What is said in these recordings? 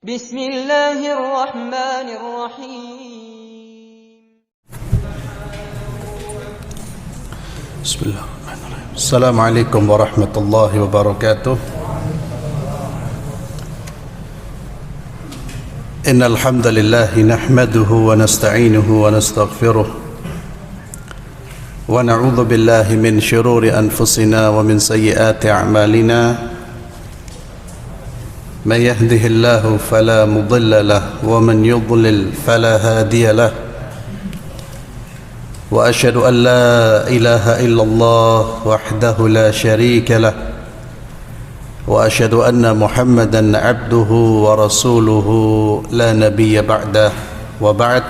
Bismillahirrahmanirrahim. Bismillahirrahmanirrahim. Assalamualaikum warahmatullahi wabarakatuh. Innal hamdalillah nahmaduhu wa nasta'inuhu wa nastaghfiruh wa na'udzu billahi min shururi anfusina wa min sayyiati a'malina. من يهده الله فلا مضل له ومن يضلل فلا هادي له وأشهد أن لا إله إلا الله وحده لا شريك له وأشهد أن محمدا عبده ورسوله لا نبي بعده وبعد.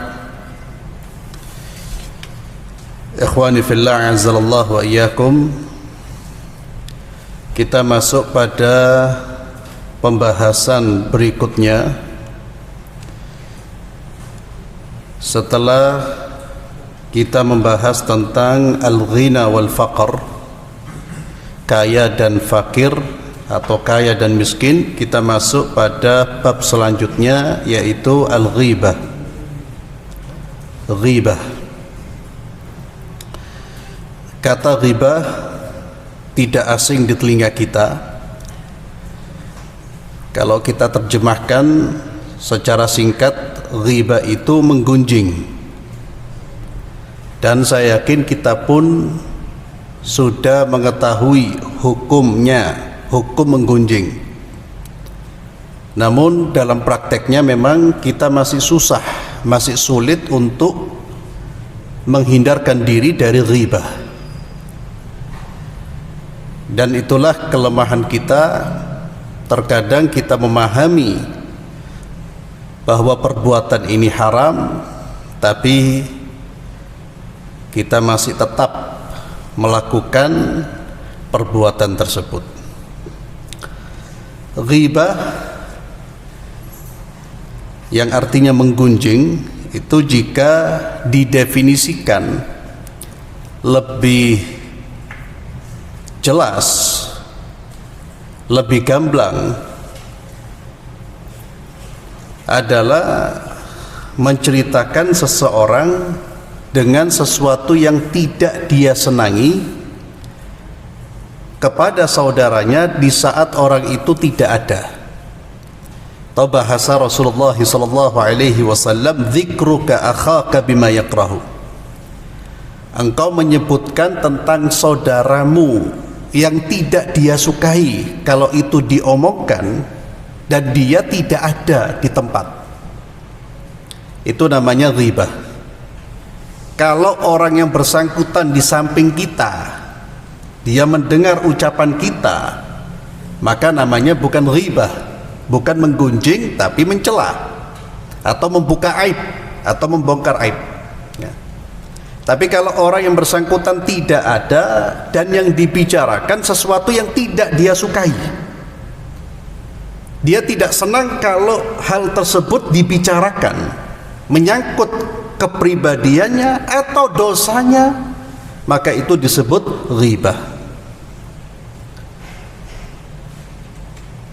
إخواني في الله عزل الله وإياكم. Kita masuk pada pembahasan berikutnya setelah kita membahas tentang al-ghina wal faqr, kaya dan fakir atau kaya dan miskin. Kita masuk pada bab selanjutnya, yaitu al-ghibah. Ghibah, kata ghibah tidak asing di telinga kita. Kalau kita terjemahkan secara singkat, ghibah itu menggunjing. Dan saya yakin kita pun sudah mengetahui hukumnya, hukum menggunjing. Namun dalam prakteknya memang kita masih susah, masih sulit untuk menghindarkan diri dari ghibah. Dan itulah kelemahan kita. Terkadang kita memahami bahwa perbuatan ini haram, tapi kita masih tetap melakukan perbuatan tersebut. Ghibah yang artinya menggunjing itu jika didefinisikan lebih jelas, lebih gamblang, adalah menceritakan seseorang dengan sesuatu yang tidak dia senangi kepada saudaranya di saat orang itu tidak ada. Atau bahasa Rasulullah SAW, dzikruka akhaka bima yakrahu. Engkau menyebutkan tentang saudaramu yang tidak dia sukai kalau itu diomongkan dan dia tidak ada di tempat. Itu namanya ghibah. Kalau orang yang bersangkutan di samping kita, dia mendengar ucapan kita, maka namanya bukan ghibah, bukan menggunjing, tapi mencela atau membuka aib atau membongkar aib. Tapi kalau orang yang bersangkutan tidak ada dan yang dibicarakan sesuatu yang tidak dia sukai, dia tidak senang kalau hal tersebut dibicarakan, menyangkut kepribadiannya atau dosanya, maka itu disebut ghibah.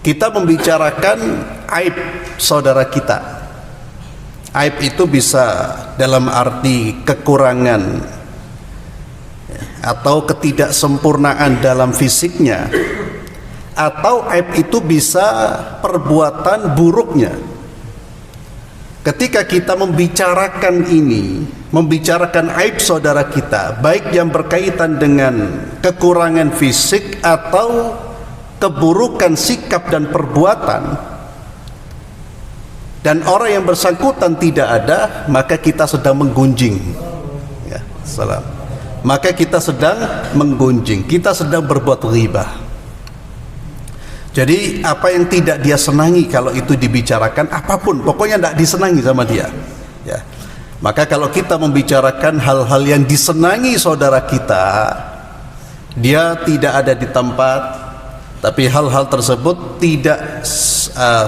Kita membicarakan aib saudara kita. Aib itu bisa dalam arti kekurangan atau ketidaksempurnaan dalam fisiknya, atau aib itu bisa perbuatan buruknya. Ketika kita membicarakan ini, membicarakan aib saudara kita, baik yang berkaitan dengan kekurangan fisik atau keburukan sikap dan perbuatan, dan orang yang bersangkutan tidak ada, maka kita sedang menggunjing. Ya, salam. Maka kita sedang menggunjing, kita sedang berbuat ghibah. Jadi apa yang tidak dia senangi kalau itu dibicarakan, apapun, pokoknya tidak disenangi sama dia. Ya. Maka kalau kita membicarakan hal-hal yang disenangi saudara kita, dia tidak ada di tempat, tapi hal-hal tersebut tidak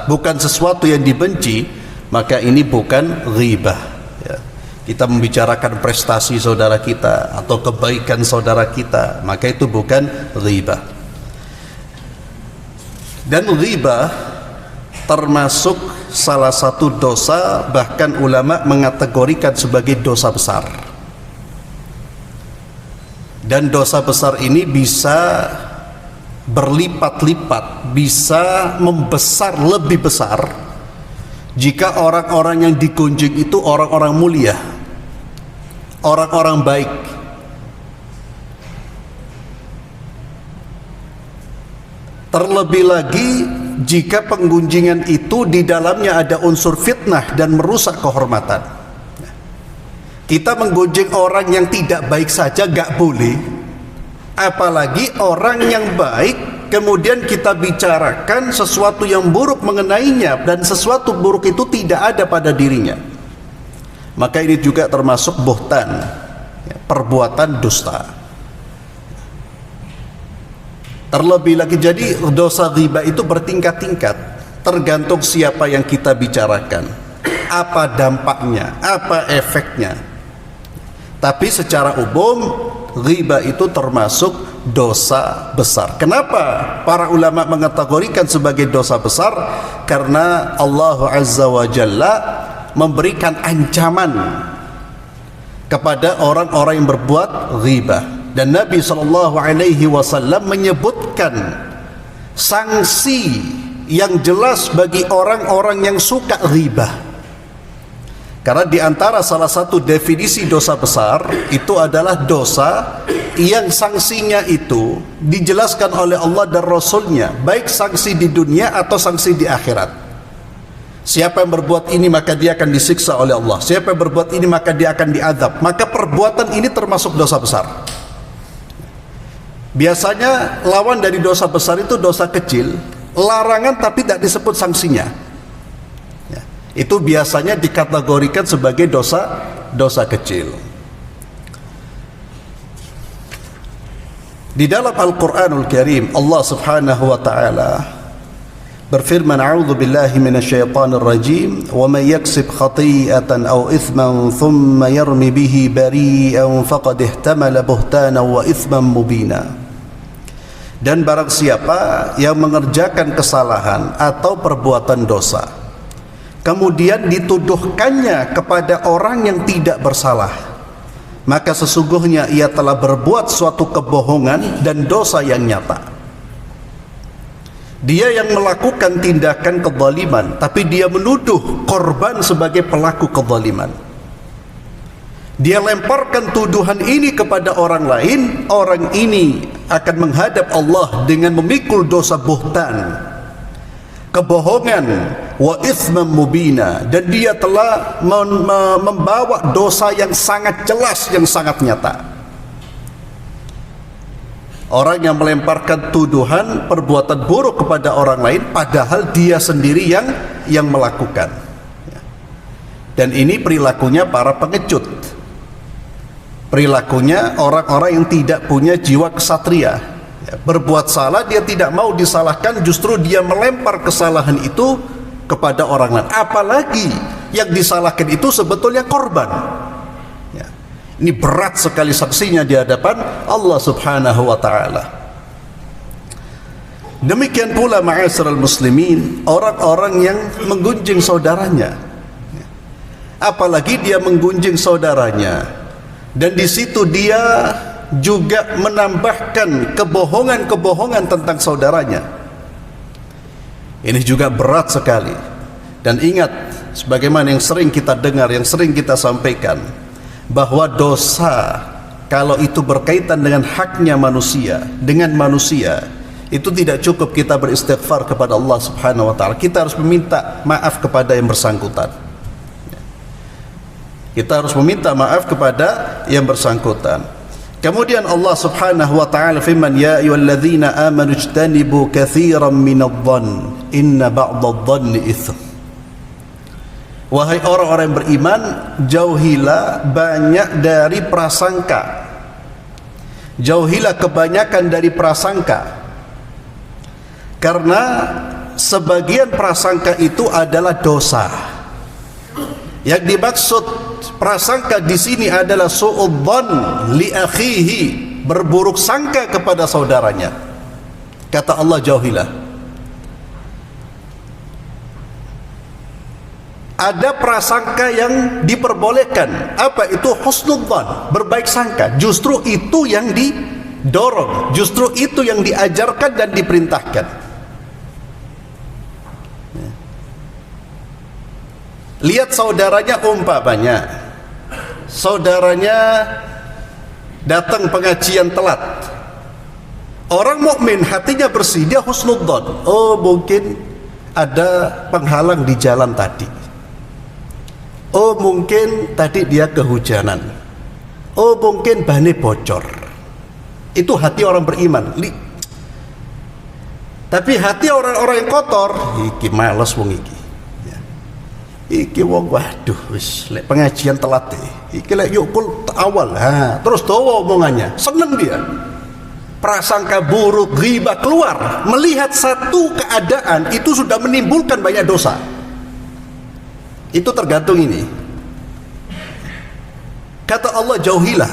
bukan sesuatu yang dibenci, maka ini bukan ghibah. Ya. Kita membicarakan prestasi saudara kita atau kebaikan saudara kita, maka itu bukan ghibah. Dan ghibah termasuk salah satu dosa, bahkan ulama mengategorikan sebagai dosa besar. Dan dosa besar ini bisa berlipat-lipat, bisa membesar lebih besar jika orang-orang yang digunjing itu orang-orang mulia, orang-orang baik. Terlebih lagi jika penggunjingan itu di dalamnya ada unsur fitnah dan merusak kehormatan. Kita menggunjing orang yang tidak baik saja gak boleh, apalagi orang yang baik kemudian kita bicarakan sesuatu yang buruk mengenainya, dan sesuatu buruk itu tidak ada pada dirinya. Maka ini juga termasuk buhtan, perbuatan dusta. Terlebih lagi, jadi dosa ghibah itu bertingkat-tingkat, tergantung siapa yang kita bicarakan, apa dampaknya, apa efeknya. Tapi secara umum ghibah itu termasuk dosa besar. Kenapa para ulama mengategorikan sebagai dosa besar? Karena Allah Azza wa Jalla memberikan ancaman kepada orang-orang yang berbuat ghibah. Dan Nabi SAW menyebutkan sanksi yang jelas bagi orang-orang yang suka ghibah. Karena di antara salah satu definisi dosa besar itu adalah dosa yang sanksinya itu dijelaskan oleh Allah dan Rasulnya, baik sanksi di dunia atau sanksi di akhirat. Siapa yang berbuat ini maka dia akan disiksa oleh Allah, siapa yang berbuat ini maka dia akan diazab. Maka perbuatan ini termasuk dosa besar. Biasanya lawan dari dosa besar itu dosa kecil, larangan tapi tidak disebut sanksinya. Ya, itu biasanya dikategorikan sebagai dosa kecil. Di dalam Al-Quranul Karim Allah Subhanahu wa ta'ala berfirman, a'udzu billahi minasyaitonir rajim, wa may yaksib khati'atan aw ithman thumma yarmi bihi bari'an faqad ihtamala buhtanan wa ithman mubina. Dan barang siapa yang mengerjakan kesalahan atau perbuatan dosa kemudian dituduhkannya kepada orang yang tidak bersalah, maka sesungguhnya ia telah berbuat suatu kebohongan dan dosa yang nyata. Dia yang melakukan tindakan kezaliman, tapi dia menuduh korban sebagai pelaku kezaliman. Dia lemparkan tuduhan ini kepada orang lain, orang ini akan menghadap Allah dengan memikul dosa buhtan, kebohongan, wa ithman mubina, dan dia telah membawa dosa yang sangat jelas, yang sangat nyata. Orang yang melemparkan tuduhan perbuatan buruk kepada orang lain padahal dia sendiri yang melakukan. Dan ini perilakunya para pengecut, perilakunya orang-orang yang tidak punya jiwa kesatria. Berbuat salah dia tidak mau disalahkan, justru dia melempar kesalahan itu kepada orang lain, apalagi yang disalahkan itu sebetulnya korban. Ini berat sekali saksinya di hadapan Allah Subhanahu wa ta'ala. Demikian pula ma'asyiral muslimin, orang-orang yang menggunjing saudaranya, apalagi dia menggunjing saudaranya dan di situ dia juga menambahkan kebohongan-kebohongan tentang saudaranya. Ini juga berat sekali. Dan ingat, sebagaimana yang sering kita dengar, yang sering kita sampaikan, bahwa dosa kalau itu berkaitan dengan haknya manusia, dengan manusia, itu tidak cukup kita beristighfar kepada Allah Subhanahu wa ta'ala. Kita harus meminta maaf kepada yang bersangkutan. Kita harus meminta maaf kepada yang bersangkutan. Kemudian Allah Subhanahu wa ta'ala firman, ya ayyuhalladzina amanu ijtanibu katsiran minadh-dhann inna ba'dadh-dhanni itsm. Wahai orang-orang yang beriman, jauhilah banyak dari prasangka. Jauhilah kebanyakan dari prasangka. Karena sebagian prasangka itu adalah dosa. Yang dimaksud prasangka di sini adalah su'udzan li akhihi, berburuk sangka kepada saudaranya. Kata Allah, jauhilah. ada prasangka yang diperbolehkan. Apa itu? Husnudzan, berbaik sangka. Justru itu yang didorong, justru itu yang diajarkan dan diperintahkan. Lihat saudaranya, umpamanya saudaranya datang pengajian telat. Orang mukmin hatinya bersih, dia husnudzan. Oh, mungkin ada penghalang di jalan tadi. Oh, mungkin tadi dia kehujanan. Oh, mungkin bannya bocor. Itu hati orang beriman. Tapi hati orang-orang yang kotor, iki males wong iki. Ya. Iki wong waduh wis lek pengajian telat iki lek yuk kul awal. Ha, terus dawa omongannya. Seneng dia. Prasangka buruk, ghibah keluar. Melihat satu keadaan itu sudah menimbulkan banyak dosa. Itu tergantung ini. Kata Allah, jauhilah.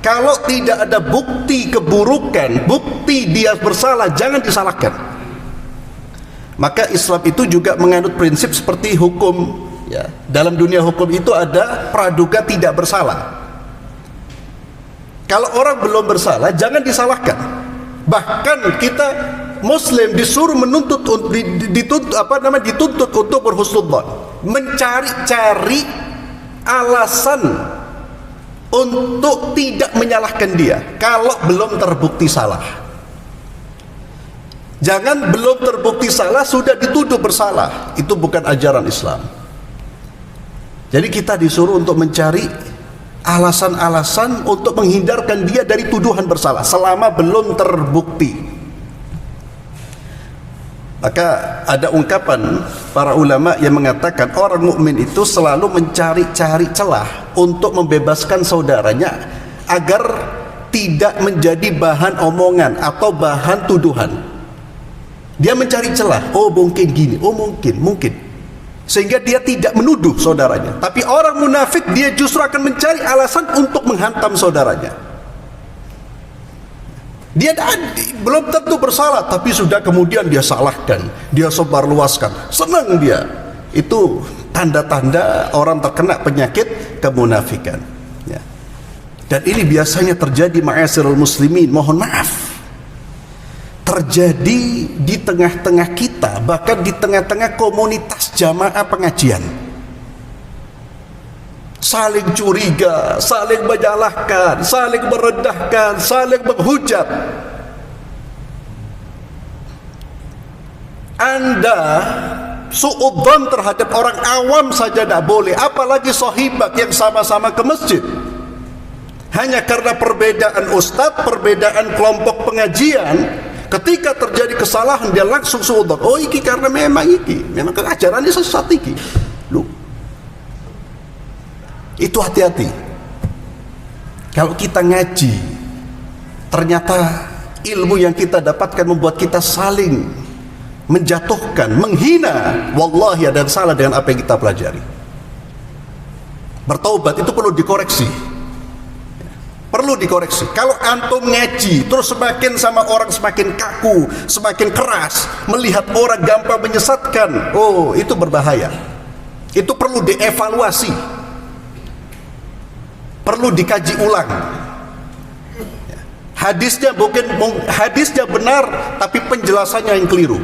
Kalau tidak ada bukti keburukan, bukti dia bersalah, jangan disalahkan. Maka Islam itu juga menganut prinsip seperti hukum. Ya, dalam dunia hukum itu ada praduga tidak bersalah. Kalau orang belum bersalah, jangan disalahkan. Bahkan kita Muslim disuruh dituntut untuk berhusnudzan, mencari-cari alasan untuk tidak menyalahkan dia kalau belum terbukti salah. Jangan belum terbukti salah sudah dituduh bersalah. Itu bukan ajaran Islam. Jadi kita disuruh untuk mencari alasan-alasan untuk menghindarkan dia dari tuduhan bersalah selama belum terbukti. Maka ada ungkapan para ulama yang mengatakan orang mukmin itu selalu mencari-cari celah untuk membebaskan saudaranya agar tidak menjadi bahan omongan atau bahan tuduhan. Dia mencari celah, oh mungkin gini, oh mungkin, sehingga dia tidak menuduh saudaranya. Tapi orang munafik dia justru akan mencari alasan untuk menghantam saudaranya. Dia belum tentu bersalah, tapi sudah kemudian dia salahkan, dia sebarluaskan, senang dia. Itu tanda-tanda orang terkena penyakit kemunafikan. Ya. Dan ini biasanya terjadi ma'asyiral muslimin, mohon maaf, terjadi di tengah-tengah kita, bahkan di tengah-tengah komunitas jamaah pengajian. Saling curiga, saling menyalahkan, saling merendahkan, saling menghujat. Anda suudzon terhadap orang awam saja tidak boleh, apalagi sahibat yang sama-sama ke masjid. Hanya karena perbedaan ustadz, perbedaan kelompok pengajian, ketika terjadi kesalahan dia langsung suudzon. Oh iki karena memang ajarannya sesat iki. Loh, itu hati-hati. Kalau kita ngaji, ternyata ilmu yang kita dapatkan membuat kita saling menjatuhkan, menghina, wallahi ada salah dengan apa yang kita pelajari. Bertaubat itu perlu dikoreksi. Perlu dikoreksi. Kalau antum ngaji terus semakin sama orang semakin kaku, semakin keras, melihat orang gampang menyesatkan, oh itu berbahaya. Itu perlu dievaluasi, perlu dikaji ulang. Hadisnya hadisnya benar, tapi penjelasannya yang keliru.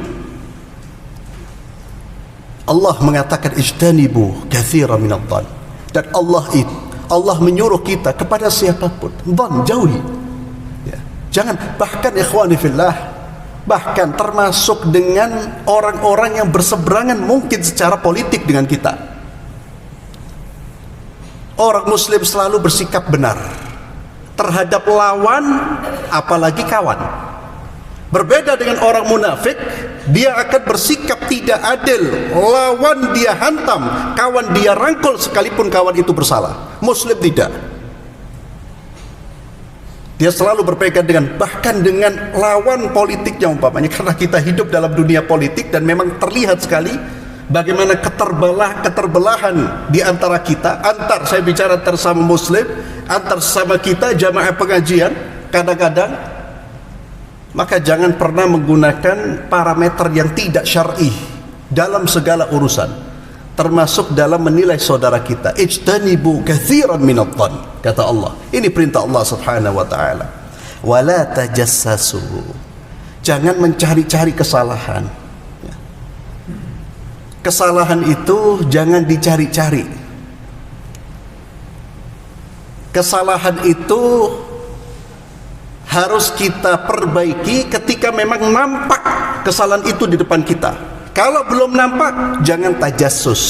Allah mengatakan ijtanibu katsiran minadh-dhann, dan Allah menyuruh kita kepada siapapun, dhan, jauhi. Ya. Jangan, bahkan ikhwani fillah, bahkan termasuk dengan orang-orang yang berseberangan mungkin secara politik dengan kita. Orang muslim selalu bersikap benar terhadap lawan, apalagi kawan. Berbeda dengan orang munafik, dia akan bersikap tidak adil. Lawan dia hantam, kawan dia rangkul sekalipun kawan itu bersalah. Muslim tidak. Dia selalu berpegang dengan, bahkan dengan lawan politiknya umpamanya, karena kita hidup dalam dunia politik dan memang terlihat sekali bagaimana keterbelahan di antara kita, saya bicara antar sama muslim, antar sama kita jamaah pengajian kadang-kadang. Maka jangan pernah menggunakan parameter yang tidak syar'i dalam segala urusan. termasuk dalam menilai saudara kita. Ijtanibu katsiran minadh-dhann, kata Allah. Ini perintah Allah Subhanahu wa taala. Wala tajassasu. Jangan mencari-cari kesalahan. Kesalahan itu jangan dicari-cari. Kesalahan itu harus kita perbaiki ketika memang nampak kesalahan itu di depan kita. Kalau belum nampak, jangan tajassus.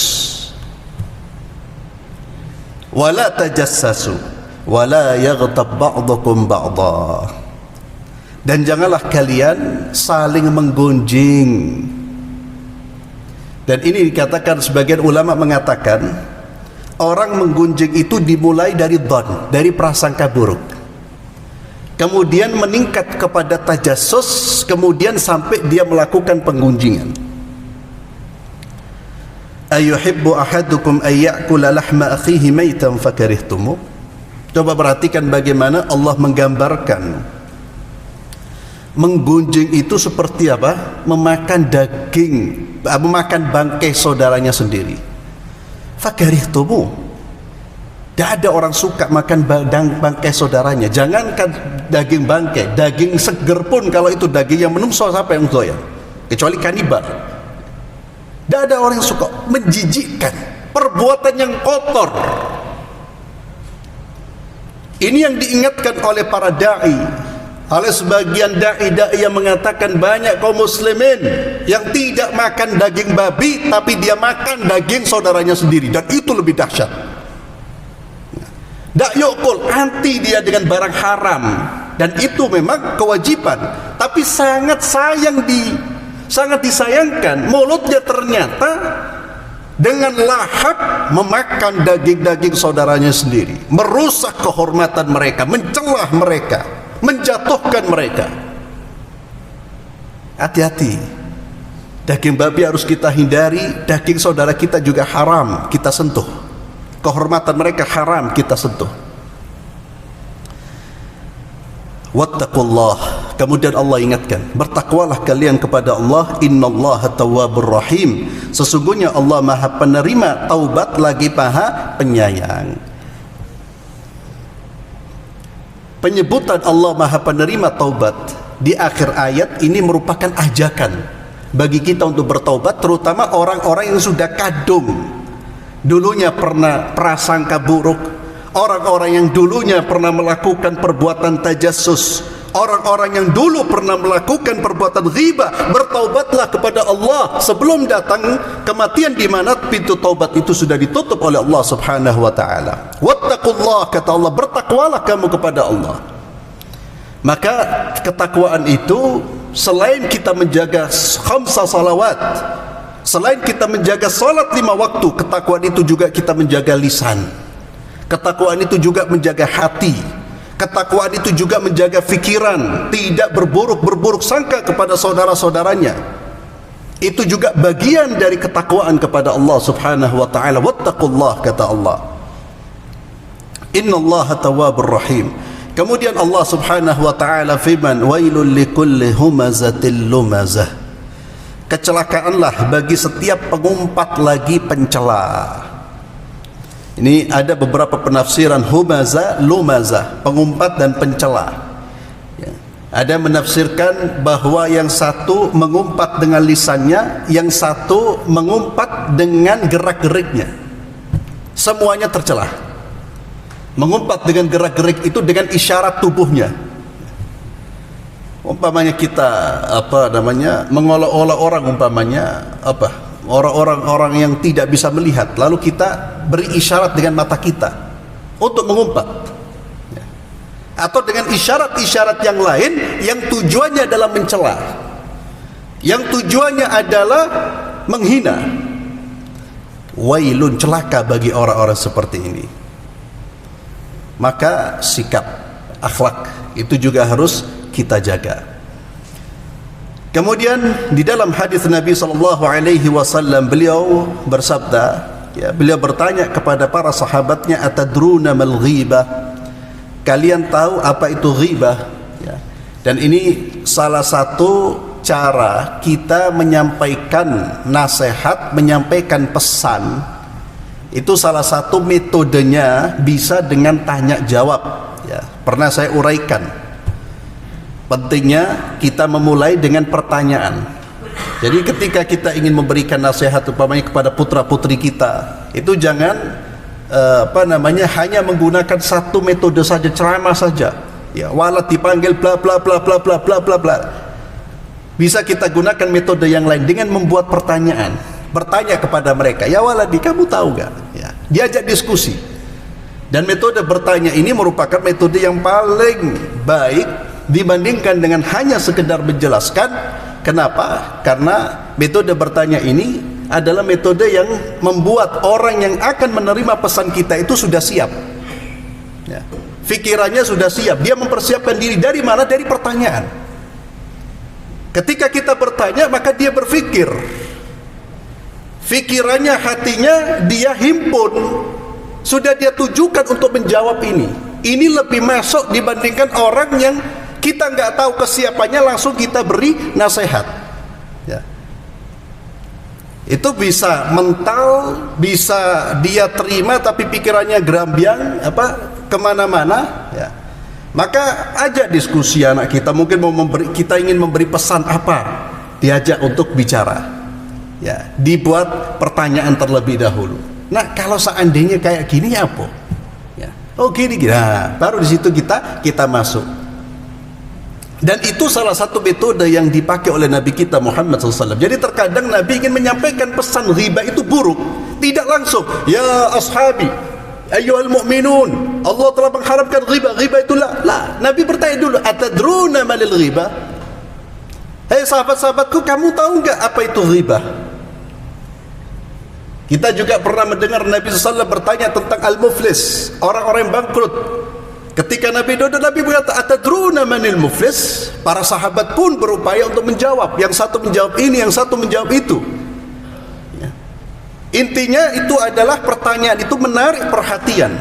Wala tajassasu wala yaghtab ba'dukum ba'dha. Dan janganlah kalian saling menggunjing. Dan ini dikatakan, sebagian ulama mengatakan orang menggunjing itu dimulai dari dhon, dari prasangka buruk, kemudian meningkat kepada tajassus, kemudian sampai dia melakukan penggunjingan. Ayuhibbu ahadukum ayyakula lahma akhihi maitan fakarihtumu. Coba perhatikan bagaimana Allah menggambarkan menggunjing itu seperti apa? Memakan daging, memakan bangkai saudaranya sendiri. Fakarihtumu. Tidak ada orang suka makan bangkai saudaranya. Jangankan daging bangkai, daging seger pun kalau itu daging yang menungso, siapa yang doyan? Kecuali kanibal. Tidak ada orang yang suka, menjijikkan, perbuatan yang kotor. Ini yang diingatkan oleh para da'i, oleh sebagian da'i yang mengatakan banyak kaum muslimin yang tidak makan daging babi, tapi dia makan daging saudaranya sendiri, dan itu lebih dahsyat. Da'yukul, anti dia dengan barang haram, dan itu memang kewajiban, tapi sangat disayangkan mulutnya ternyata dengan lahap memakan daging-daging saudaranya sendiri, merusak kehormatan mereka, mencelah mereka, menjatuhkan mereka. Hati-hati, daging babi harus kita hindari, daging saudara kita juga haram kita sentuh, kehormatan mereka haram kita sentuh. Wattaqullah, kemudian Allah ingatkan, bertakwalah kalian kepada Allah. Innallaha tawwabur rahim, sesungguhnya Allah maha penerima taubat lagi maha penyayang. Penyebutan Allah maha penerima taubat di akhir ayat ini merupakan ajakan bagi kita untuk bertaubat, terutama orang-orang yang sudah kadung, dulunya pernah prasangka buruk, orang-orang yang dulunya pernah melakukan perbuatan tajassus, orang-orang yang dulu pernah melakukan perbuatan ghibah. Bertaubatlah kepada Allah sebelum datang kematian, di mana pintu taubat itu sudah ditutup oleh Allah Subhanahu wa taala. Wattaqullah, kata Allah, bertakwalah kamu kepada Allah. Maka ketakwaan itu selain kita menjaga khamsa salawat, selain kita menjaga salat 5 waktu, ketakwaan itu juga kita menjaga lisan. Ketakwaan itu juga menjaga hati. Ketakwaan itu juga menjaga fikiran, tidak berburuk sangka kepada saudara-saudaranya. Itu juga bagian dari ketakwaan kepada Allah Subhanahu wa taala. Wattaqullah, kata Allah. Innallaha tawwabur rahim. Kemudian Allah Subhanahu wa taala firman, wailul likulli humazatil lumazah. Kecelakaanlah bagi setiap pengumpat lagi pencela. Ini ada beberapa penafsiran humaza, lumaza, pengumpat dan pencela. Ada menafsirkan bahwa yang satu mengumpat dengan lisannya, yang satu mengumpat dengan gerak-geriknya. Semuanya tercela. Mengumpat dengan gerak-gerik itu dengan isyarat tubuhnya. Umpamanya kita mengolok-olok orang, umpamanya orang-orang yang tidak bisa melihat, lalu kita beri isyarat dengan mata kita untuk mengumpat, atau dengan isyarat-isyarat yang lain yang tujuannya adalah mencela, yang tujuannya adalah menghina. Wailun, celaka bagi orang-orang seperti ini. Maka sikap, akhlak itu juga harus kita jaga. Kemudian di dalam hadis Nabi SAW, beliau bersabda, beliau bertanya kepada para sahabatnya, atadruna mal ghibah, kalian tahu apa itu ghibah? Dan ini salah satu cara kita menyampaikan nasihat, menyampaikan pesan, itu salah satu metodenya bisa dengan tanya jawab. Ya, pernah saya uraikan. Pentingnya kita memulai dengan pertanyaan. Jadi ketika kita ingin memberikan nasihat umpamanya kepada putra-putri kita, itu jangan hanya menggunakan satu metode saja, ceramah saja. Ya, walad dipanggil bla bla bla bla bla bla bla bla. Bisa kita gunakan metode yang lain dengan membuat pertanyaan. Bertanya kepada mereka, ya waladi, kamu tahu gak? Ya, diajak diskusi. Dan metode bertanya ini merupakan metode yang paling baik dibandingkan dengan hanya sekedar menjelaskan. Kenapa? Karena metode bertanya ini adalah metode yang membuat orang yang akan menerima pesan kita itu sudah siap. Ya. Fikirannya sudah siap, dia mempersiapkan diri. Dari mana? Dari pertanyaan. Ketika kita bertanya, maka dia berpikir. Fikirannya, hatinya dia himpun, sudah dia tujukan untuk menjawab ini. Ini lebih masuk dibandingkan orang yang kita nggak tahu kesiapannya langsung kita beri nasihat. Ya. Itu bisa mental, bisa dia terima tapi pikirannya gerambiang, kemana-mana. Ya. Maka ajak diskusi anak kita, mungkin kita ingin memberi pesan apa, diajak untuk bicara. Ya, dibuat pertanyaan terlebih dahulu. Nah, kalau seandainya kayak gini apa? Ya. Oh gini, nah, baru di situ kita masuk. Dan itu salah satu metode yang dipakai oleh Nabi kita Muhammad SAW. Jadi terkadang Nabi ingin menyampaikan pesan riba itu buruk, tidak langsung. Ya ashabi, ayyuhal mu'minun, Allah telah mengharamkan riba. Riba itu lah. Nabi bertanya dulu, atadruna malil riba? Hei sahabat-sahabatku, kamu tahu enggak apa itu riba? Kita juga pernah mendengar Nabi SAW bertanya tentang al-muflis, orang-orang yang bangkrut. Ketika Nabi duduk, Nabi berkata, atadruna manil muflis? Para sahabat pun berupaya untuk menjawab. Yang satu menjawab ini, yang satu menjawab itu. Ya. Intinya itu adalah pertanyaan itu menarik perhatian.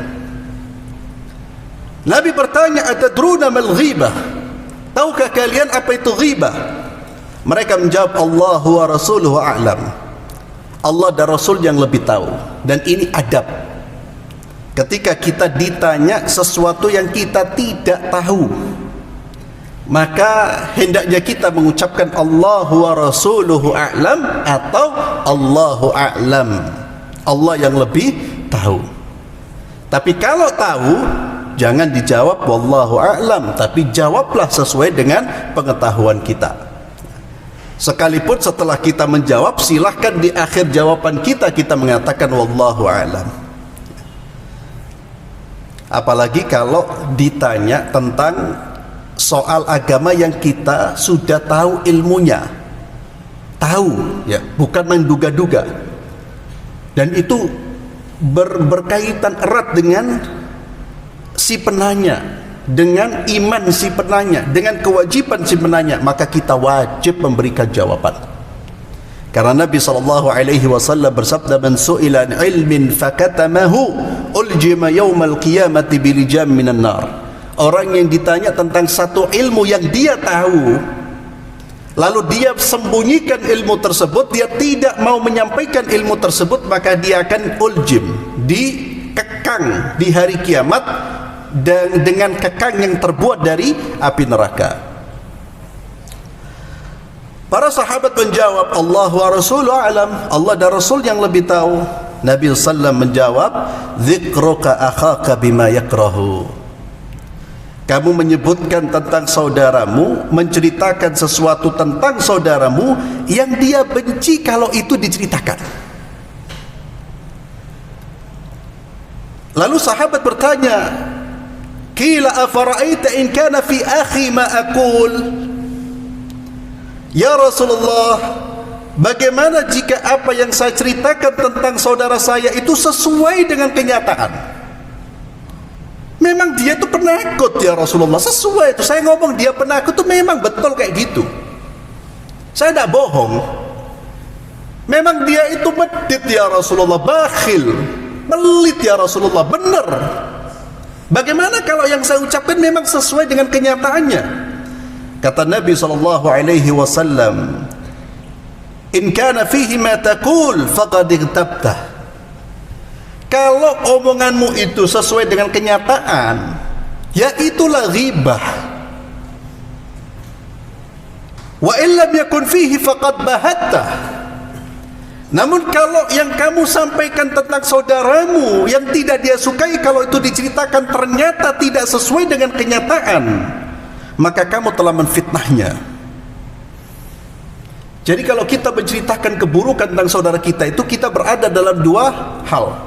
Nabi bertanya, atadruna mal ghibah? Tahukah kalian apa itu ghibah? Mereka menjawab, Allahu wa rasuluhu a'lam. Allah dan Rasul yang lebih tahu. Dan ini adab. Ketika kita ditanya sesuatu yang kita tidak tahu, maka hendaknya kita mengucapkan Allahu wa rasuluhu a'lam atau Allahu a'lam. Allah yang lebih tahu. Tapi kalau tahu, jangan dijawab wallahu a'lam, tapi jawablah sesuai dengan pengetahuan kita. Sekalipun setelah kita menjawab, silahkan di akhir jawaban kita mengatakan wallahu a'lam. Apalagi kalau ditanya tentang soal agama yang kita sudah tahu ilmunya, tahu ya, bukan menduga-duga. Dan itu berkaitan erat dengan si penanya, dengan iman si penanya, dengan kewajiban si penanya, maka kita wajib memberikan jawaban. Karena Nabi SAW bersabda, man su'ila an ilmin fakatamahu uljima yawmal qiyamati bilijam minan nar. Orang yang ditanya tentang satu ilmu yang dia tahu, lalu dia sembunyikan ilmu tersebut, dia tidak mau menyampaikan ilmu tersebut, maka dia akan uljim, dikekang di hari kiamat dan dengan kekang yang terbuat dari api neraka. Para sahabat menjawab, Allah wa Rasuluhu a'lam, Allah dan Rasul yang lebih tahu. Nabi SAW menjawab, dzikruka akhaka bima yakrahu. Kamu menyebutkan tentang saudaramu, menceritakan sesuatu tentang saudaramu yang dia benci kalau itu diceritakan. Lalu sahabat bertanya, qila afara'aita in kana fi akhi ma aqul? Ya Rasulullah, bagaimana jika apa yang saya ceritakan tentang saudara saya itu sesuai dengan kenyataan? Memang dia itu penakut ya Rasulullah, sesuai itu saya ngomong dia penakut itu memang betul kayak gitu. Saya tidak bohong. Memang dia itu medit ya Rasulullah, bakhil, pelit ya Rasulullah, benar. Bagaimana kalau yang saya ucapkan memang sesuai dengan kenyataannya? Kata Nabi sallallahu alaihi wasallam, "In kana fihi ma taqul faqad igtabtah." Kalau omonganmu itu sesuai dengan kenyataan, ya itulah ghibah. Wa illam yakun fihi faqad bahattah. Namun kalau yang kamu sampaikan tentang saudaramu yang tidak dia sukai, kalau itu diceritakan ternyata tidak sesuai dengan kenyataan, maka kamu telah menfitnahnya. Jadi kalau kita menceritakan keburukan tentang saudara kita itu, kita berada dalam dua hal,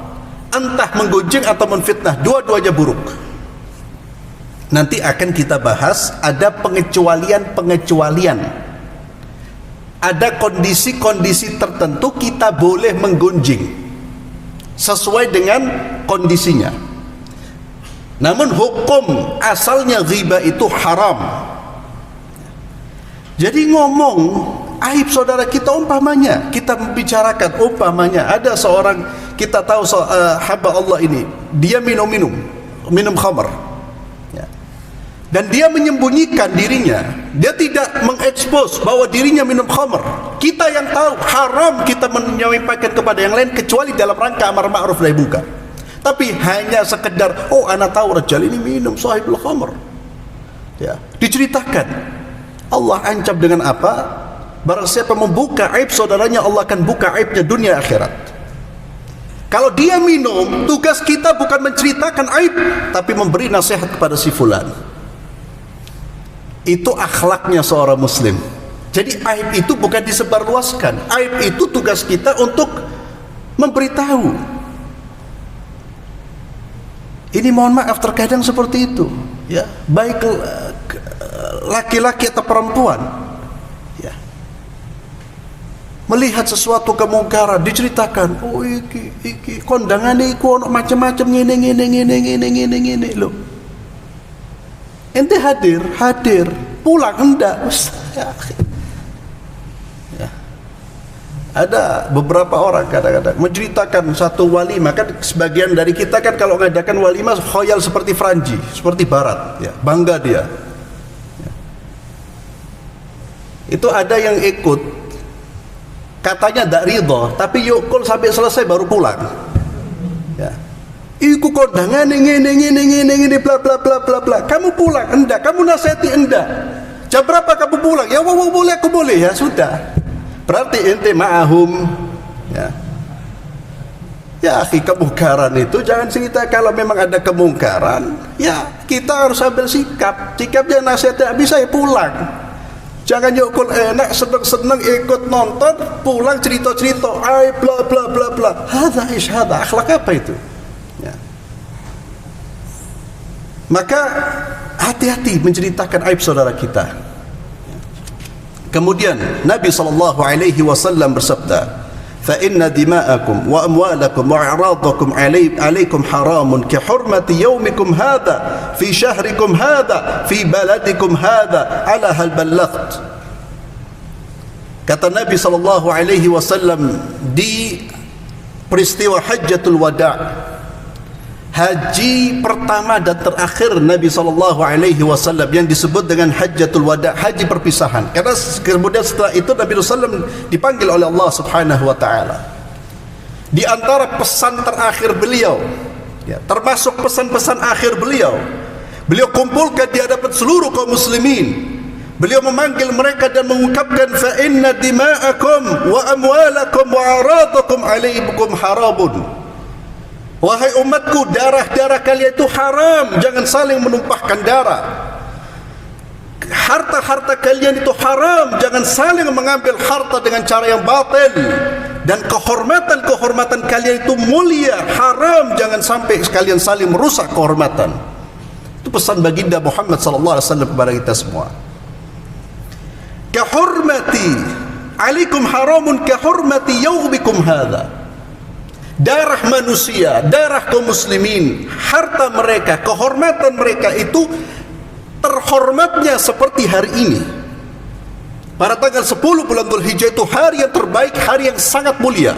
entah menggunjing atau menfitnah, dua-duanya buruk. Nanti akan kita bahas ada pengecualian. Ada kondisi-kondisi tertentu kita boleh menggunjing sesuai dengan kondisinya. Namun hukum asalnya ghibah itu haram. Jadi ngomong aib saudara kita, umpamanya kita membicarakan, umpamanya ada seorang, kita tahu hamba Allah ini, dia minum khamar, ya. Dan dia menyembunyikan dirinya, dia tidak mengekspos bahwa dirinya minum khamar. Kita yang tahu, haram kita menyampaikan kepada yang lain kecuali dalam rangka amar ma'ruf nahi munkar. Tapi hanya sekedar, oh anak tahu Rajal ini minum sahibul khamar, ya, diceritakan. Allah ancam dengan apa? Barang siapa membuka aib saudaranya, Allah akan buka aibnya dunia akhirat. Kalau dia minum, tugas kita bukan menceritakan aib, tapi memberi nasihat kepada si fulan. Itu akhlaknya seorang muslim. Jadi aib itu bukan disebarluaskan, aib itu tugas kita untuk memberitahu. Ini mohon maaf terkadang seperti itu, ya, baik laki-laki atau perempuan, ya, melihat sesuatu kemungkaran diceritakan, oh iki kondangan iku ono macam-macam ngene loh. Ente hadir, pulang enggak, ya. Ada beberapa orang kadang-kadang menceritakan satu walimah, kan sebagian dari kita kan kalau mengadakan walimah khoyal seperti Franji, seperti Barat, ya, bangga dia. Ya. Itu ada yang ikut, katanya tidak ridho, tapi yukul sampai selesai baru pulang. Ya. Iku kondangan ngene bla bla bla bla bla. Kamu pulang enggak? Kamu nasihati enggak? Jam berapa kamu pulang? Ya boleh, aku boleh, ya sudah. Berarti ente ma'ahum, ya. Ya akhi, kemungkaran itu jangan cerita. Kalau memang ada kemungkaran, ya kita harus ambil sikap. Sikapnya nasihatnya bisa, ya pulang. Jangan yukul enak, seneng-seneng ikut nonton, pulang cerita-cerita, ay bla bla bla bla. Hadza akhlak apa itu? Ya. Maka hati-hati menceritakan aib saudara kita. Kemudian Nabi SAW bersabda, "Fa inna dima'akum wa amwalakum wa a'radakum 'alaikum haramun ka hurmati yaumikum hadha fi syahrikum hadha fi baladikum hadha ala hal ballaght." Kata Nabi SAW di peristiwa Hajjatul Wada', haji pertama dan terakhir Nabi SAW yang disebut dengan Hajjatul Wada', haji perpisahan. Karena kemudian setelah itu Nabi SAW dipanggil oleh Allah Subhanahu wa Ta'ala. Di antara pesan terakhir beliau, ya, termasuk pesan-pesan akhir beliau kumpulkan di hadapan seluruh kaum muslimin. Beliau memanggil mereka dan mengungkapkan, fa inna dima'akum wa amwalakum wa aradakum 'alaikum haramun. Wahai umatku, darah-darah kalian itu haram, jangan saling menumpahkan darah. Harta-harta kalian itu haram, jangan saling mengambil harta dengan cara yang batil. Dan kehormatan-kehormatan kalian itu mulia, haram, jangan sampai kalian saling merusak kehormatan. Itu pesan baginda Muhammad SAW kepada kita semua. Kahormati alaikum haramun kahormati yaumikum hadha. Darah manusia, darah kaum muslimin, harta mereka, kehormatan mereka itu terhormatnya seperti hari ini. Pada tanggal 10 bulan Dzulhijjah itu hari yang terbaik, hari yang sangat mulia.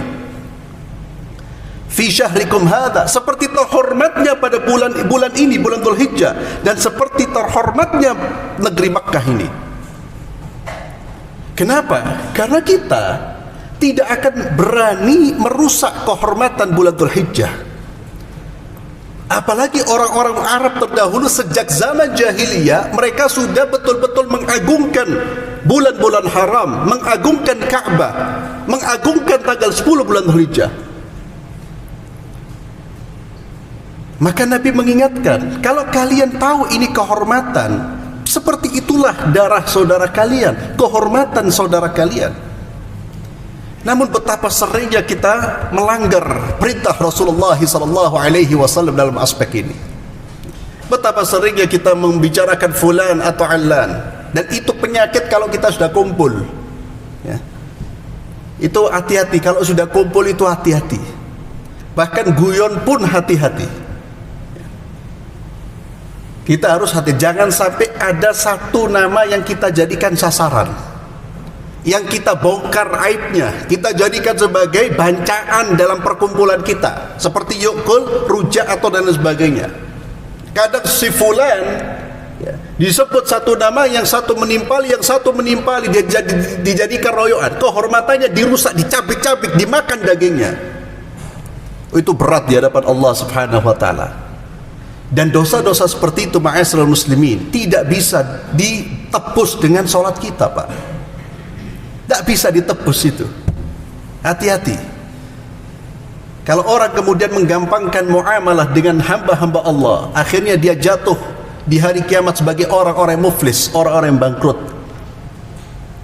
Fi syahrikum hadha, seperti terhormatnya pada bulan ini, bulan Dzulhijjah, dan seperti terhormatnya negeri Makkah ini. Kenapa? Karena kita tidak akan berani merusak kehormatan bulan Dzulhijjah. Apalagi orang-orang Arab terdahulu sejak zaman jahiliyah, mereka sudah betul-betul mengagungkan bulan-bulan haram, mengagungkan Ka'bah, mengagungkan tanggal 10 bulan Dzulhijjah. Maka Nabi mengingatkan, kalau kalian tahu ini kehormatan, seperti itulah darah saudara kalian, kehormatan saudara kalian. Namun betapa seringnya kita melanggar perintah Rasulullah SAW dalam aspek ini. Betapa seringnya kita membicarakan fulan atau allan, dan itu penyakit kalau kita sudah kumpul. Ya. Itu hati-hati, kalau sudah kumpul itu hati-hati. Bahkan guyon pun hati-hati. Kita harus hati, jangan sampai ada satu nama yang kita jadikan sasaran, yang kita bongkar aibnya, kita jadikan sebagai bancaan dalam perkumpulan kita, seperti yukul, rujak atau dan sebagainya. Kadang si fulan ya, disebut satu nama, yang satu menimpali, dia dijadikan royoan, kehormatannya dirusak, dicabik-cabik, dimakan dagingnya. Itu berat di hadapan Allah Subhanahu wa taala. Dan dosa-dosa seperti itu, ma'asyiral muslimin, tidak bisa ditebus dengan sholat kita, Pak. Tidak bisa ditebus itu. Hati-hati. Kalau orang kemudian menggampangkan muamalah dengan hamba-hamba Allah, akhirnya dia jatuh di hari kiamat sebagai orang-orang muflis, orang-orang yang bangkrut.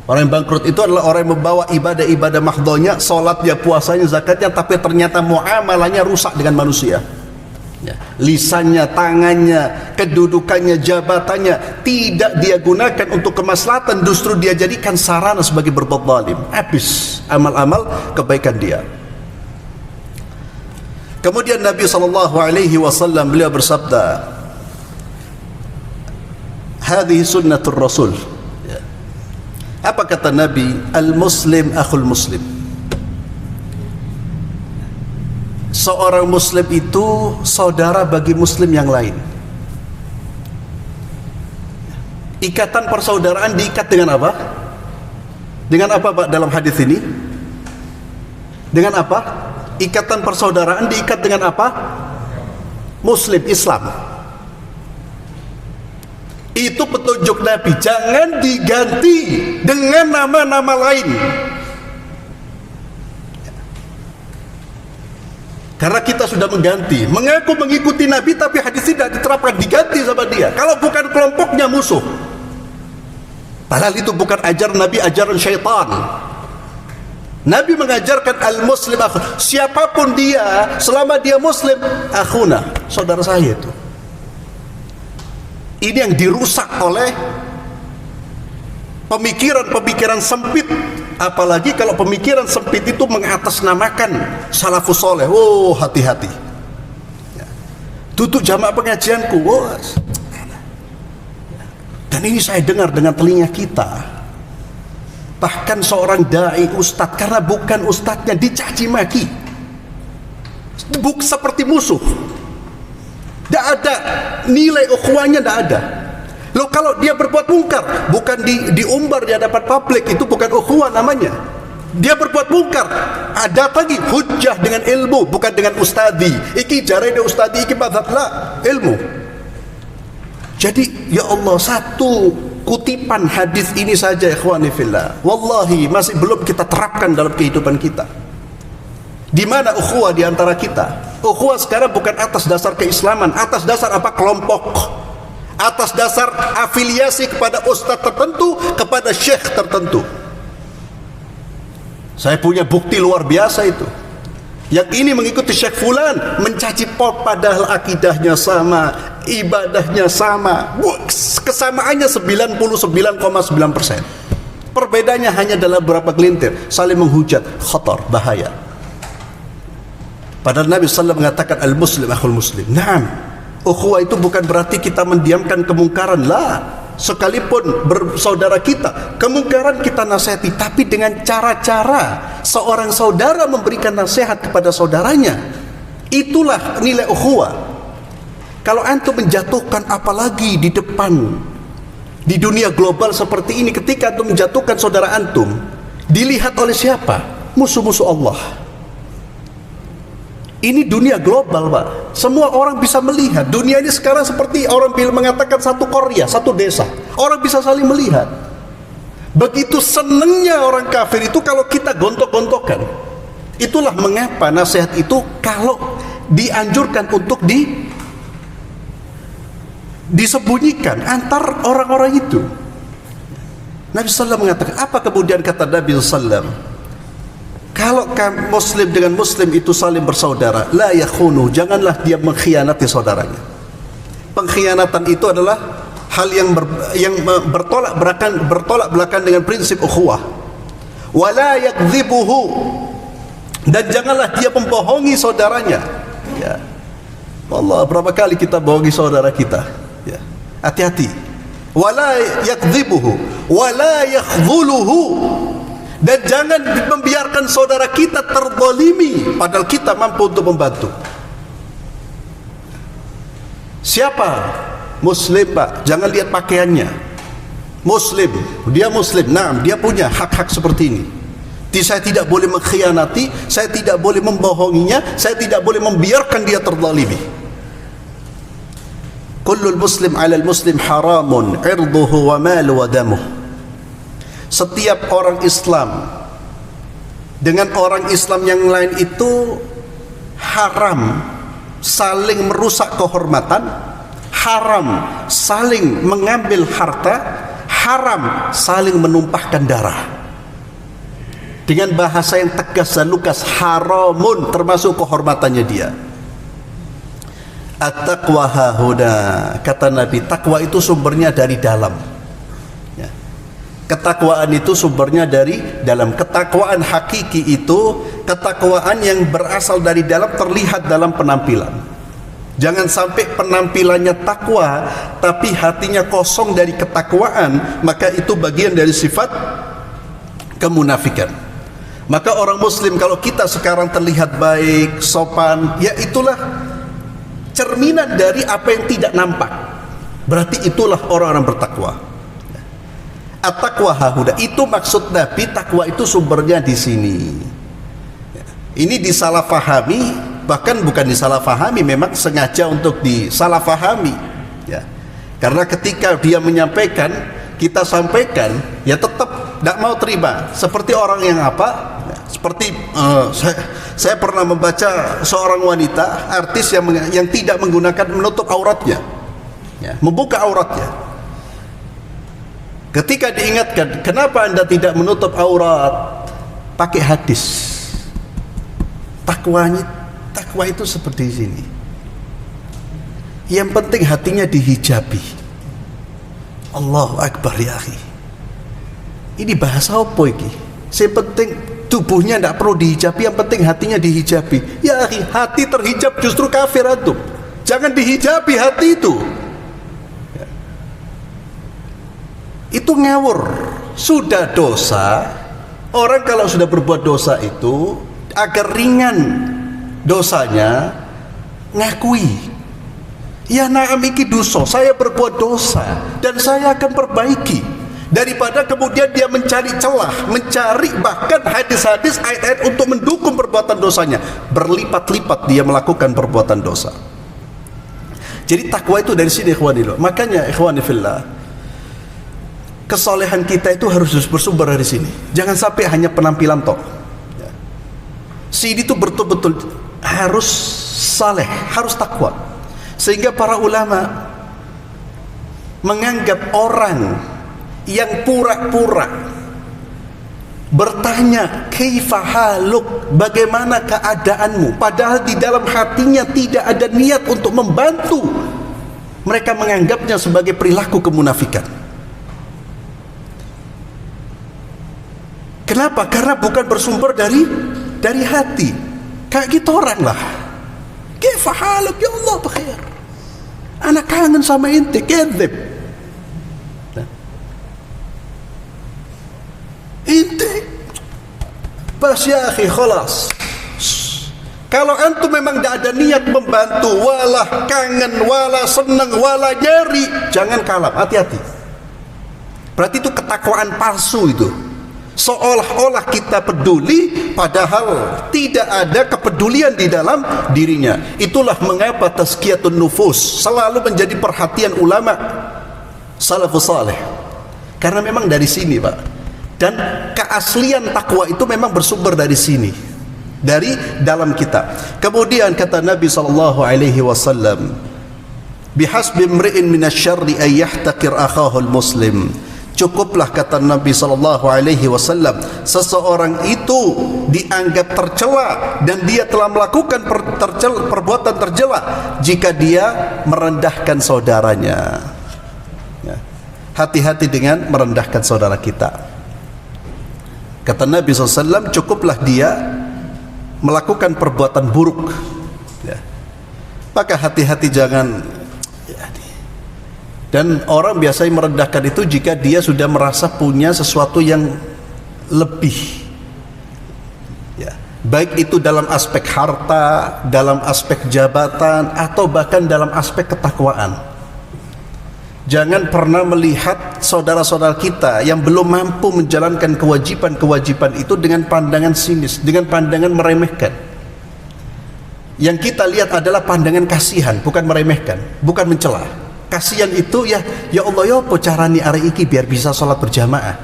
Orang yang bangkrut itu adalah orang yang membawa ibadah-ibadah mahdhahnya, sholatnya, puasanya, zakatnya, tapi ternyata muamalahnya rusak dengan manusia. Ya, lisannya, tangannya, kedudukannya, jabatannya tidak dia gunakan untuk kemaslahatan, justru dia jadikan sarana sebagai berbuat zalim. Habis amal-amal kebaikan dia. Kemudian Nabi SAW beliau bersabda, hadhihi sunnatur rasul. Ya. Apa kata Nabi? Al-muslim akhul muslim. Seorang muslim itu saudara bagi muslim yang lain. Ikatan persaudaraan diikat dengan apa? Dengan apa, Pak, dalam hadis ini? Dengan apa? Ikatan persaudaraan diikat dengan apa? Muslim, Islam. Itu petunjuk Nabi, jangan diganti dengan nama-nama lain. Karena kita sudah mengganti, mengaku mengikuti Nabi, tapi hadis tidak diterapkan, diganti sama dia. Kalau bukan kelompoknya, musuh. Padahal itu bukan ajaran Nabi, ajaran syaitan. Nabi mengajarkan al-muslim akhu, siapapun dia, selama dia muslim, akhuna, saudara saya itu. Ini yang dirusak oleh pemikiran-pemikiran sempit. Apalagi kalau pemikiran sempit itu mengatasnamakan salafus soleh. Oh, hati-hati ya. Duduk jamaah pengajianku, oh. Dan ini saya dengar dengan telinga kita. Bahkan seorang da'i ustadz, karena bukan ustadznya, dicaci maki, seperti musuh. Tidak ada nilai ukhuwahnya, tidak ada. Loh, kalau dia berbuat mungkar, bukan diumbar di hadapan publik, itu bukan ukhuwah namanya. Dia berbuat mungkar, ada lagi hujjah dengan ilmu, bukan dengan ustadi. Iki jarene ustadi, iki madhablah ilmu. Jadi ya Allah, satu kutipan hadis ini saja, ikhwani fillah, wallahi masih belum kita terapkan dalam kehidupan kita. Di mana ukhuwah di antara kita? Ukhuwah sekarang bukan atas dasar keislaman, atas dasar apa? Kelompok, atas dasar afiliasi kepada ustadz tertentu, kepada syekh tertentu. Saya punya bukti luar biasa itu. Yang ini mengikuti syekh fulan, mencaci pop, padahal akidahnya sama, ibadahnya sama, kesamaannya 99,9%. Perbedaannya hanya dalam beberapa gelintir, saling menghujat, khatar, bahaya. Padahal Nabi SAW mengatakan al-muslim akhul muslim. Naam, ukhuwah itu bukan berarti kita mendiamkan kemungkaran lah. Sekalipun bersaudara kita, kemungkaran kita nasihati, tapi dengan cara-cara seorang saudara memberikan nasihat kepada saudaranya. Itulah nilai ukhuwah. Kalau antum menjatuhkan, apalagi di depan Di dunia global seperti ini, ketika antum menjatuhkan saudara antum, dilihat oleh siapa? Musuh-musuh Allah. Ini dunia global, Pak. Semua orang bisa melihat. Dunia ini sekarang seperti orang mengatakan satu Korea, satu desa. Orang bisa saling melihat. Begitu senengnya orang kafir itu kalau kita gontok-gontokan. Itulah mengapa nasihat itu kalau dianjurkan untuk disembunyikan antar orang-orang itu. Nabi SAW mengatakan, apa kemudian kata Nabi SAW? Kalau muslim dengan muslim itu saling bersaudara, la yakhunu, janganlah dia mengkhianati saudaranya. Pengkhianatan itu adalah hal yang bertolak belakang dengan prinsip ukhuwah. Wala yakdzibuhu, dan janganlah dia membohongi saudaranya. Ya. Allah, berapa kali kita bohongi saudara kita? Ya. Hati-hati. Wala yakdzibuhu wala yakhdhuluhu, dan jangan membiarkan saudara kita terzalimi padahal kita mampu untuk membantu. Siapa? Muslim, Pak. Jangan lihat pakaiannya. Muslim, dia muslim. Nah, dia punya hak-hak seperti ini. Saya tidak boleh mengkhianati, saya tidak boleh membohonginya, saya tidak boleh membiarkan dia terzalimi. Kullul muslim 'alal muslim haramun 'irduhu wa malu wa damuh. Setiap orang Islam dengan orang Islam yang lain itu haram saling merusak kehormatan, haram saling mengambil harta, haram saling menumpahkan darah. Dengan bahasa yang tegas dan lugas, haramun termasuk kehormatannya dia. At-taqwa hahuna, kata Nabi, takwa itu sumbernya dari dalam. Ya. Ketakwaan itu sumbernya dari dalam. Ketakwaan hakiki itu ketakwaan yang berasal dari dalam, terlihat dalam penampilan. Jangan sampai penampilannya takwa tapi hatinya kosong dari ketakwaan, maka itu bagian dari sifat kemunafikan. Maka orang muslim, kalau kita sekarang terlihat baik, sopan, ya itulah cerminan dari apa yang tidak nampak. Berarti itulah orang-orang bertakwa. At-taqwa hahuda, itu maksud Nabi, takwa itu sumbernya di sini. Ini disalahfahami, bahkan bukan disalahfahami, memang sengaja untuk disalahfahami. Ya. Karena ketika dia menyampaikan, kita sampaikan, ya tetap tidak mau terima. Seperti orang yang apa? Seperti saya pernah membaca seorang wanita artis yang tidak menggunakan, menutup auratnya, ya, membuka auratnya. Ketika diingatkan, kenapa anda tidak menutup aurat? Pakai hadis. Takwa itu seperti sini. Yang penting hatinya dihijabi. Allahu Akbar ya akhi. Ini bahasa apa ini? Yang penting tubuhnya tidak perlu dihijabi, yang penting hatinya dihijabi. Ya akhi, hati terhijab justru kafir antum. Jangan dihijabi hati itu. Ya. Itu ngawur. Sudah dosa. Orang kalau sudah berbuat dosa itu, agar ringan dosanya, ngakui. Ya na'am iki dosa, saya berbuat dosa dan saya akan perbaiki. Daripada kemudian dia mencari celah, mencari bahkan hadis-hadis, ayat-ayat untuk mendukung perbuatan dosanya, berlipat-lipat dia melakukan perbuatan dosa. Jadi takwa itu dari sini ikhwanillah. Makanya ikhwani fillah, kesolehan kita itu harus bersumber dari sini. Jangan sampai hanya penampilan toh. Si ini tuh betul-betul harus saleh, harus takwa. Sehingga para ulama menganggap orang yang pura-pura bertanya kaifa haluk, bagaimana keadaanmu, padahal di dalam hatinya tidak ada niat untuk membantu, mereka menganggapnya sebagai perilaku kemunafikan. Kenapa? Karena bukan bersumber dari hati. Kayak gitu orang lah. Kaifa haluk, ya Allah bikhair, anak kangen sama ente, kadzib. Inti bas ya akhi, khalas. Kalau antum memang tidak ada niat membantu, walah kangen, walah senang, walah nyari, jangan kalap, hati-hati. Berarti itu ketakwaan palsu itu. Seolah-olah kita peduli, padahal tidak ada kepedulian di dalam dirinya. Itulah mengapa tazkiyatun nufus selalu menjadi perhatian ulama salafus saleh. Karena memang dari sini, Pak. Dan keaslian takwa itu memang bersumber dari sini, dari dalam kita. Kemudian kata Nabi sallallahu alaihi wasallam, bihasbi imri'in minasyarri ay yahtaqir akhahul muslim. Cukuplah kata Nabi sallallahu alaihi wasallam, seseorang itu dianggap tercela dan dia telah melakukan perbuatan tercela jika dia merendahkan saudaranya. Ya. Hati-hati dengan merendahkan saudara kita. Kata Nabi SAW, cukuplah dia melakukan perbuatan buruk. Ya. Maka hati-hati jangan. Dan orang biasanya merendahkan itu jika dia sudah merasa punya sesuatu yang lebih. Ya. Baik itu dalam aspek harta, dalam aspek jabatan, atau bahkan dalam aspek ketakwaan. Jangan pernah melihat saudara-saudara kita yang belum mampu menjalankan kewajiban-kewajiban itu dengan pandangan sinis, dengan pandangan meremehkan. Yang kita lihat adalah pandangan kasihan, bukan meremehkan, bukan mencela. Kasihan itu ya Allah, ya apa carane arek iki biar bisa sholat berjamaah.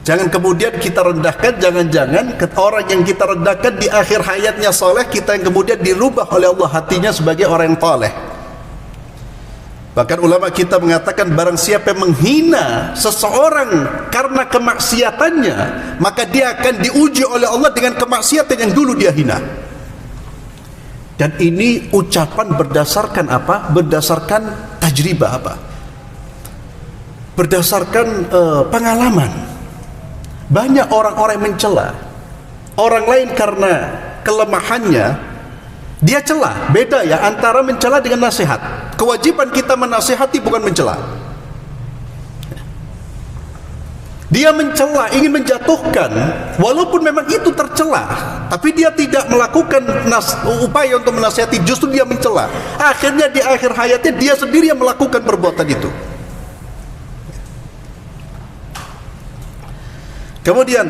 Jangan kemudian kita rendahkan, jangan-jangan orang yang kita rendahkan di akhir hayatnya soleh, kita yang kemudian dirubah oleh Allah hatinya sebagai orang yang toleh. Bahkan ulama kita mengatakan, barang siapa yang menghina seseorang karena kemaksiatannya, maka dia akan diuji oleh Allah dengan kemaksiatan yang dulu dia hina. Dan ini ucapan berdasarkan apa? Berdasarkan tajribah apa? Berdasarkan pengalaman. Banyak orang-orang yang mencela orang lain karena kelemahannya, dia cela. Beda ya antara mencela dengan nasihat. Kewajiban kita menasihati, bukan mencela. Dia mencela, ingin menjatuhkan, walaupun memang itu tercela, tapi dia tidak melakukan upaya untuk menasihati, justru dia mencela. Akhirnya di akhir hayatnya dia sendiri yang melakukan perbuatan itu. Kemudian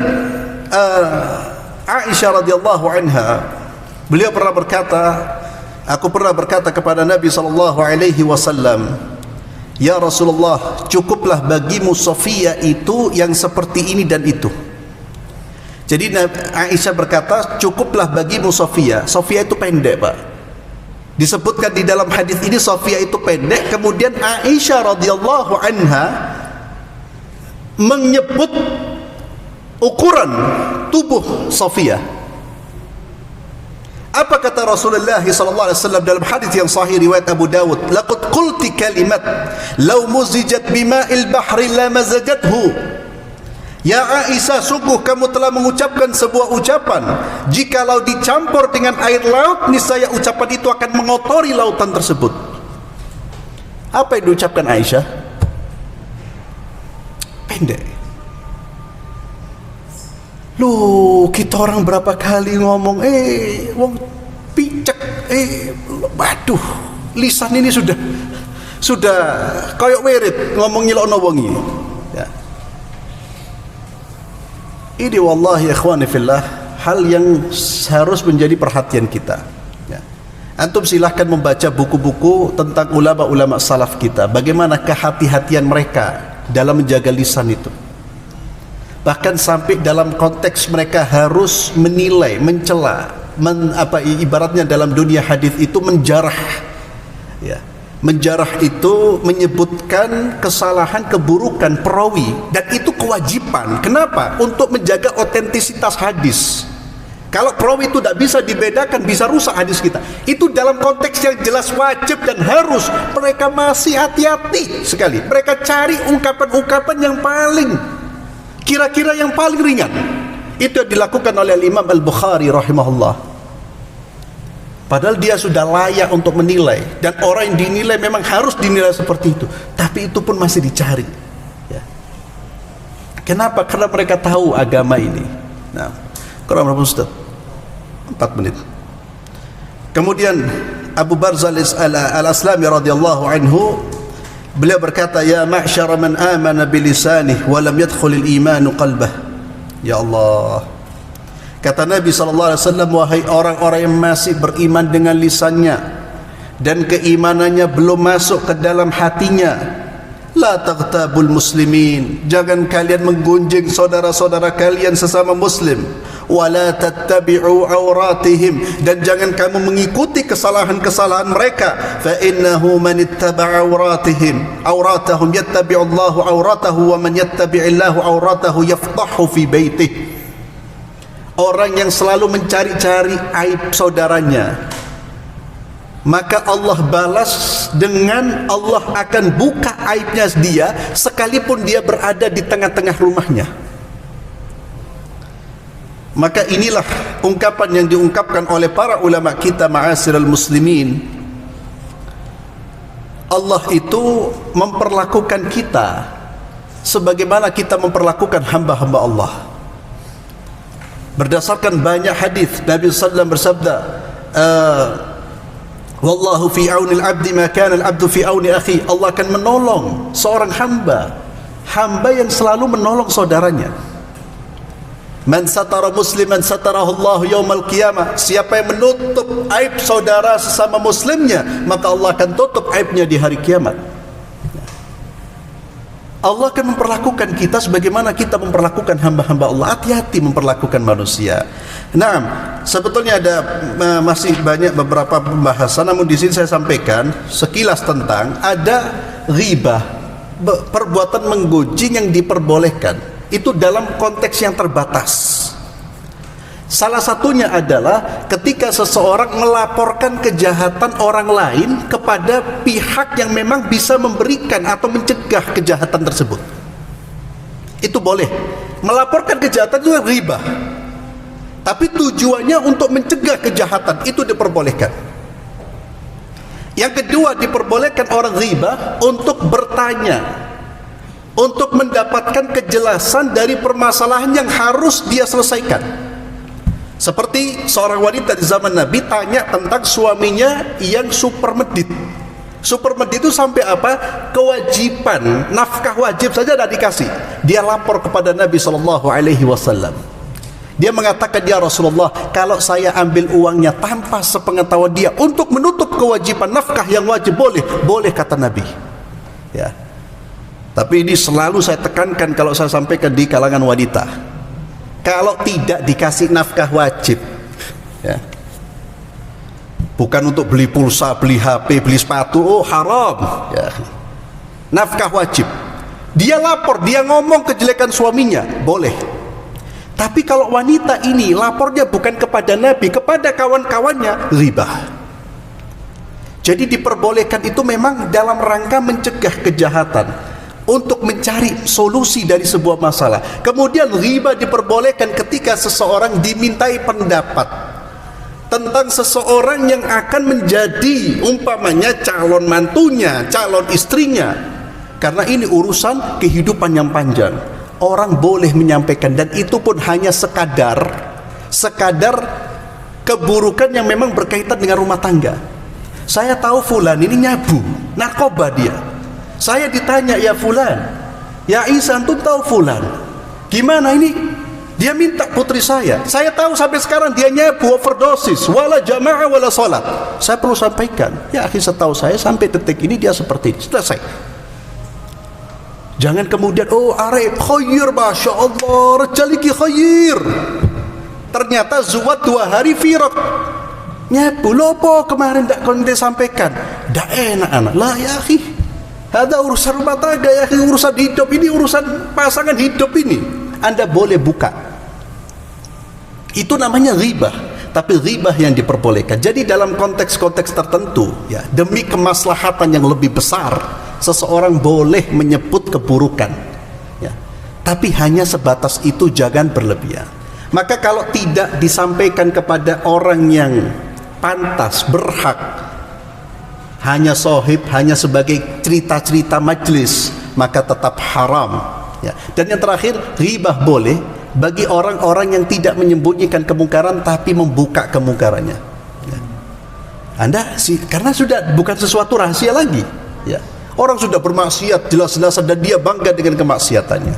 Aisyah radhiyallahu anha, beliau pernah berkata, aku pernah berkata kepada Nabi sallallahu alaihi wasallam, ya Rasulullah, cukuplah bagimu Sofia itu yang seperti ini dan itu. Jadi Aisyah berkata, cukuplah bagimu Sofia. Sofia itu pendek, Pak. Disebutkan di dalam hadis ini Sofia itu pendek. Kemudian Aisyah radhiyallahu anha menyebut ukuran tubuh Sofia. Apa kata Rasulullah SAW dalam hadis yang sahih riwayat Abu Dawud? Laqad qulti kalimat law muzijat bima'il bahri la mazajathu. Ya Aisyah, sungguh kamu telah mengucapkan sebuah ucapan, jikalau dicampur dengan air laut, niscaya ucapan itu akan mengotori lautan tersebut. Apa yang diucapkan Aisyah? Pendek. Loh, kita orang berapa kali ngomong, wong picek, waduh, lisan ini sudah koyok wirid ngomong nyilokno wongi. Ya. Ini wallahi ikhwani fillah, hal yang harus menjadi perhatian kita. Ya. Antum silahkan membaca buku-buku tentang ulama-ulama salaf kita, bagaimana kehati-hatian mereka dalam menjaga lisan itu. Bahkan sampai dalam konteks mereka harus menilai, mencela, ibaratnya dalam dunia hadis itu menjarah. Ya. Menjarah itu menyebutkan kesalahan, keburukan perawi, dan itu kewajiban. Kenapa? Untuk menjaga otentisitas hadis. Kalau perawi itu tidak bisa dibedakan, bisa rusak hadis kita. Itu dalam konteks yang jelas wajib dan harus. Mereka masih hati-hati sekali. Mereka cari ungkapan-ungkapan yang kira-kira yang paling ringan. Itu yang dilakukan oleh Imam Al-Bukhari rahimahullah. Padahal dia sudah layak untuk menilai, dan orang yang dinilai memang harus dinilai seperti itu, tapi itu pun masih dicari. Ya. Kenapa? Karena mereka tahu agama ini. Nah, kurang berapa Ustaz? 4 menit. Kemudian Abu Barzah Al-Aslami radhiyallahu anhu, Beliau berkata, ya ma'syara man amana bilisanih wa lam yadkhulil imanu qalbah. Ya Allah, kata Nabi SAW, wahai orang-orang yang masih beriman dengan lisannya dan keimanannya belum masuk ke dalam hatinya, la taghtabul muslimin, jangan kalian menggunjing saudara-saudara kalian sesama muslim, wala tattabi'u auratihim, dan jangan kamu mengikuti kesalahan-kesalahan mereka, fa innahu man ittaba'a auratahum yattabi'u Allahu auratahu, wa man yattabi'illahu auratahu yafdahu fi baitihi. Orang yang selalu mencari-cari aib saudaranya, maka Allah balas dengan Allah akan buka aibnya dia sekalipun dia berada di tengah-tengah rumahnya. Maka inilah ungkapan yang diungkapkan oleh para ulama kita, ma'asyiral muslimin. Allah itu memperlakukan kita sebagaimana kita memperlakukan hamba-hamba Allah. Berdasarkan banyak hadis, Nabi SAW bersabda, wallahu fi aunil abdi ma kana al abdu fi auni akhi. Allah akan menolong seorang hamba yang selalu menolong saudaranya. Man satara musliman satarahu Allah yaumal qiyamah. Siapa yang menutup aib saudara sesama muslimnya, maka Allah akan tutup aibnya di hari kiamat. Allah akan memperlakukan kita sebagaimana kita memperlakukan hamba-hamba Allah. Hati-hati memperlakukan manusia. Nah, sebetulnya ada masih banyak beberapa pembahasan, namun di sini saya sampaikan sekilas tentang ada ghibah, perbuatan menggunjing yang diperbolehkan. Itu dalam konteks yang terbatas. Salah satunya adalah ketika seseorang melaporkan kejahatan orang lain kepada pihak yang memang bisa memberikan atau mencegah kejahatan tersebut. Itu boleh. Melaporkan kejahatan itu ghibah, tapi tujuannya untuk mencegah kejahatan, itu diperbolehkan. Yang kedua, diperbolehkan orang ghibah untuk bertanya, untuk mendapatkan kejelasan dari permasalahan yang harus dia selesaikan. Seperti seorang wanita di zaman Nabi tanya tentang suaminya yang super medit. Super medit itu sampai apa? Kewajiban, nafkah wajib saja tidak dikasih. Dia lapor kepada Nabi SAW. Dia mengatakan, ya Rasulullah, kalau saya ambil uangnya tanpa sepengetahuan dia untuk menutup kewajiban nafkah yang wajib, boleh kata Nabi. Ya. Tapi ini selalu saya tekankan kalau saya sampaikan di kalangan wanita. Kalau tidak dikasih nafkah wajib, ya, bukan untuk beli pulsa, beli HP, beli sepatu, oh haram, ya. Nafkah wajib. Dia lapor, dia ngomong kejelekan suaminya, boleh. Tapi kalau wanita ini lapornya bukan kepada Nabi, kepada kawan-kawannya, ghibah. Jadi diperbolehkan itu memang dalam rangka mencegah kejahatan, untuk mencari solusi dari sebuah masalah. Kemudian ghibah diperbolehkan ketika seseorang dimintai pendapat tentang seseorang yang akan menjadi umpamanya calon mantunya, calon istrinya. Karena ini urusan kehidupan yang panjang. Orang boleh menyampaikan, dan itu pun hanya sekadar keburukan yang memang berkaitan dengan rumah tangga. Saya tahu fulan ini nyabu, narkoba dia. Saya ditanya, ya fulan, ya Isa, antum tahu fulan? Gimana ini? Dia minta putri saya tahu sampai sekarang dia nyabu, overdosis, wala jamaah wala salat. Saya perlu sampaikan, ya akhi, setahu saya sampai detik ini dia seperti ini. Selesai. Jangan kemudian, oh arek khair, masya Allah, rejaliki khair, ternyata zuwat 2 hari firak. Nyabu lopo kemarin tak kau sampaikan, dah enak anak lah ya akhi. Ada urusan rumah tangga, ya, urusan hidup ini, urusan pasangan hidup ini. Anda boleh buka. Itu namanya ghibah, tapi ghibah yang diperbolehkan. Jadi dalam konteks-konteks tertentu, ya, demi kemaslahatan yang lebih besar, seseorang boleh menyebut keburukan, ya. Tapi hanya sebatas itu, jangan berlebihan. Maka kalau tidak disampaikan kepada orang yang pantas, berhak, hanya sohib, hanya sebagai cerita-cerita majlis, maka tetap haram, ya. Dan yang terakhir, ghibah boleh bagi orang-orang yang tidak menyembunyikan kemungkaran tapi membuka kemungkarannya, ya. Karena sudah bukan sesuatu rahasia lagi, ya. Orang sudah bermaksiat jelas-jelasan dan dia bangga dengan kemaksiatannya.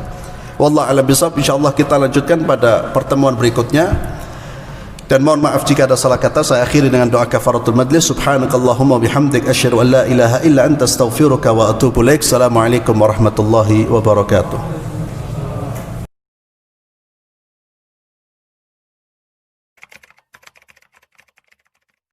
Wallahu a'lam bishawab. Insyaallah kita lanjutkan pada pertemuan berikutnya. Dan mohon maaf jika ada salah kata. Saya akhiri dengan doa kafaratul majlis. Subhanakallahumma bihamdik asyhadu an la ilaha illa anta astaghfiruka wa atubu ilaik. Assalamualaikum warahmatullahi wabarakatuh.